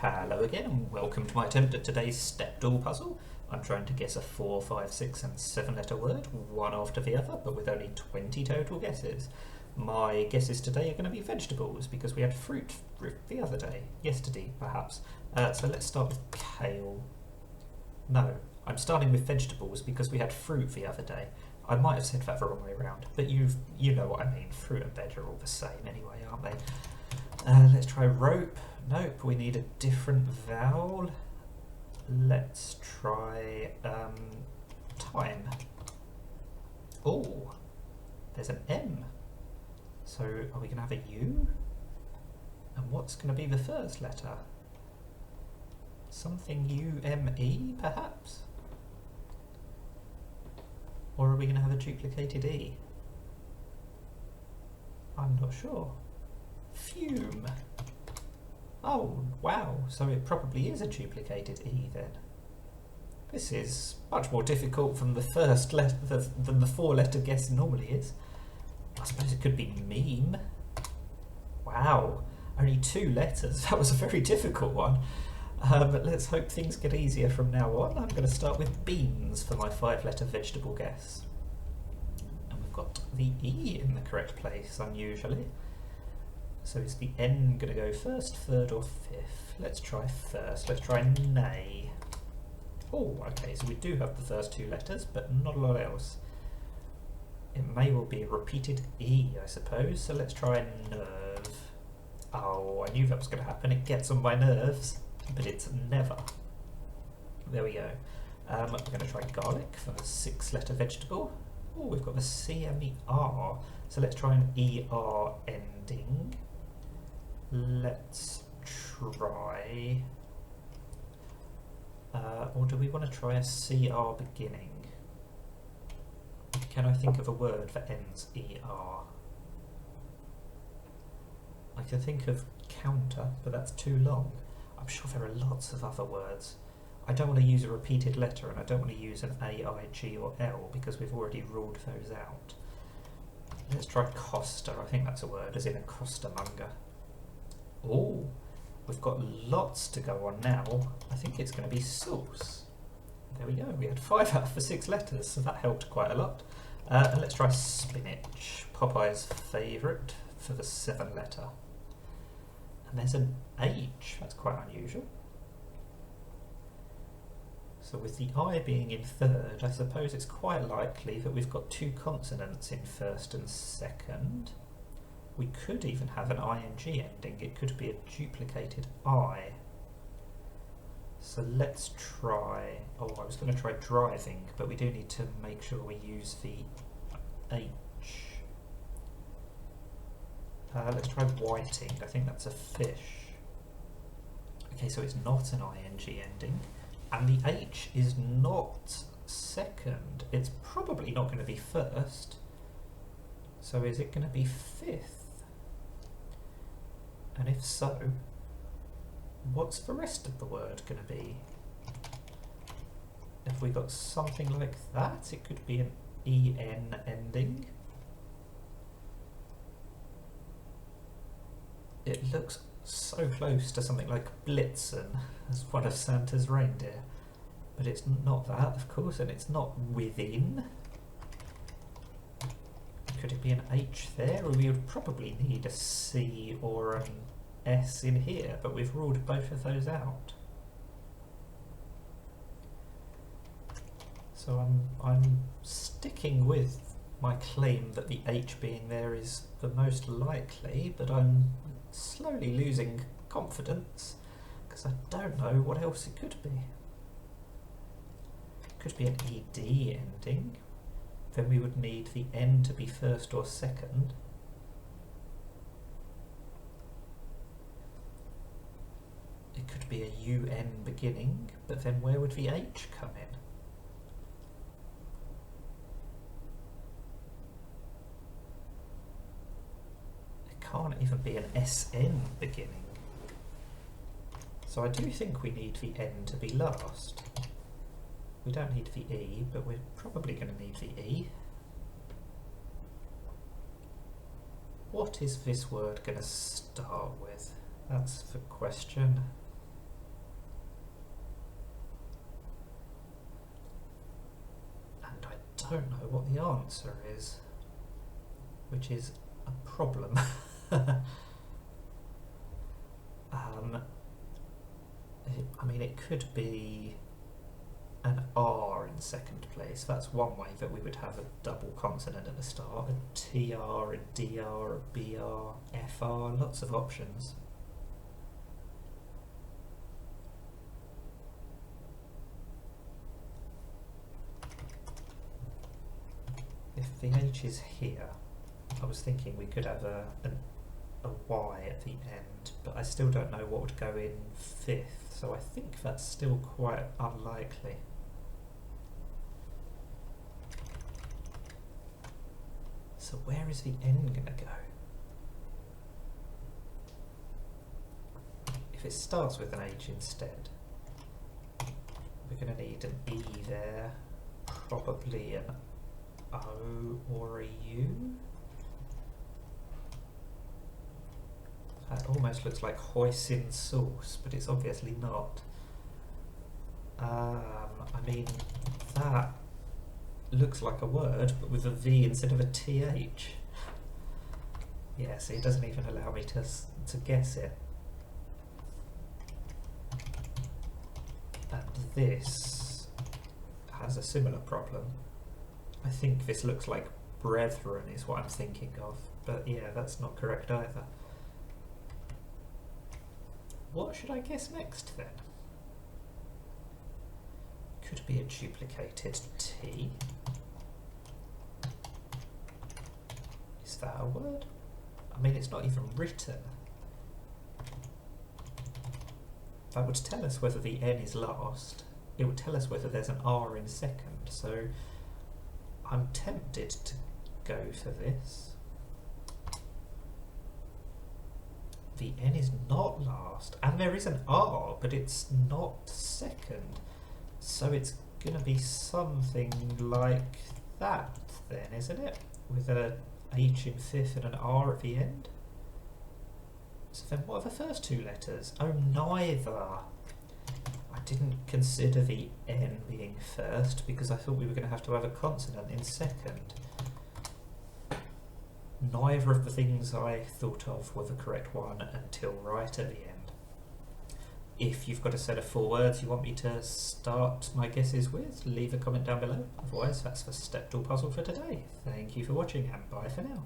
Hello again and welcome to my attempt at today's Stepdle puzzle. I'm trying to guess a 4, 5, 6 and 7 letter word, one after the other, but with only 20 total guesses. My guesses today are going to be vegetables because we had fruit the other day, yesterday perhaps. So let's start with kale. No, I'm starting with vegetables because we had fruit the other day. I might have said that the wrong way around, but you know what I mean. Fruit and veg are all the same anyway, aren't they? Let's try rope. Nope, we need a different vowel. Let's try time. Oh, there's an M. So are we going to have a U? And what's going to be the first letter? Something U-M-E, perhaps? Or are we going to have a duplicated E? I'm not sure. Fume. Oh, wow, so it probably is a duplicated E then. This is much more difficult than the first letter, than the 4-letter guess normally is. I suppose it could be meme. Wow, only 2 letters. That was a very difficult one. But let's hope things get easier from now on. I'm going to start with beans for my 5-letter vegetable guess. And we've got the E in the correct place, unusually. So is the N going to go first, third or fifth? Let's try first. Let's try nay. Oh, okay, so we do have the first 2 letters, but not a lot else. It may well be a repeated E, I suppose, so let's try nerve. Oh, I knew that was going to happen. It gets on my nerves, but it's never. There we go. We're going to try garlic for the 6-letter vegetable. Oh, we've got the C and the R, so let's try an ER ending. Let's try, or do we want to try a CR beginning? Can I think of a word that ends ER? I can think of counter, but that's too long. I'm sure there are lots of other words. I don't want to use a repeated letter and I don't want to use an A, I, G or L because we've already ruled those out. Let's try coster. I think that's a word, as in a costermonger. Oh, we've got lots to go on now. I think it's going to be sauce. There we go. We had 5 out of the 6 letters, so that helped quite a lot. And let's try spinach. Popeye's favourite for the 7-letter. And there's an H. That's quite unusual. So with the I being in third, I suppose it's quite likely that we've got 2 consonants in first and second. We could even have an ing ending. It could be a duplicated I. So let's try, oh, I was going to try driving, but we do need to make sure we use the H. Let's try whiting. I think that's a fish. Okay, so it's not an ing ending. And the H is not second. It's probably not going to be first. So is it going to be fifth? And if so, what's the rest of the word going to be? If we got something like that, it could be an EN ending. It looks so close to something like Blitzen as one of Santa's reindeer, but it's not that, of course, and it's not within. Could it be an H there, or we would probably need a C or an S in here, but we've ruled both of those out. So I'm sticking with my claim that the H being there is the most likely, but I'm slowly losing confidence because I don't know what else it could be. It could be an ED ending. Then we would need the N to be first or second. It could be a UN beginning, but then where would the H come in? It can't even be an SN beginning. So I do think we need the N to be last. We don't need the E, but we're probably going to need the E. What is this word going to start with? That's the question. don't know what the answer is, which is a problem. I mean, it could be an R in second place. That's one way that we would have a double consonant at the start. A TR, a DR, a BR, FR, lots of options. If the H is here, I was thinking we could have a Y at the end, but I still don't know what would go in fifth, so I think that's still quite unlikely. So where is the N going to go? If it starts with an H instead, we're going to need an E there, probably an O or a U. That almost looks like hoisin sauce, but it's obviously not. I mean, that looks like a word, but with a V instead of a TH. Yeah, see, it doesn't even allow me to guess it. And this has a similar problem. I think this looks like brethren is what I'm thinking of, but yeah, that's not correct either. What should I guess next then? Could be a duplicated T. Is that a word? I mean, it's not even written. That would tell us whether the N is last. It would tell us whether there's an R in second, so I'm tempted to go for this. The N is not last, and there is an R, but it's not second. So it's going to be something like that then, isn't it? With a H in fifth and an R at the end. So then what are the first two letters? Oh, neither. I didn't consider the N being first because I thought we were going to have a consonant in second. Neither of the things I thought of were the correct one until right at the end. If you've got a set of 4 words you want me to start my guesses with, leave a comment down below. Otherwise, that's the Stepdle puzzle for today. Thank you for watching and bye for now.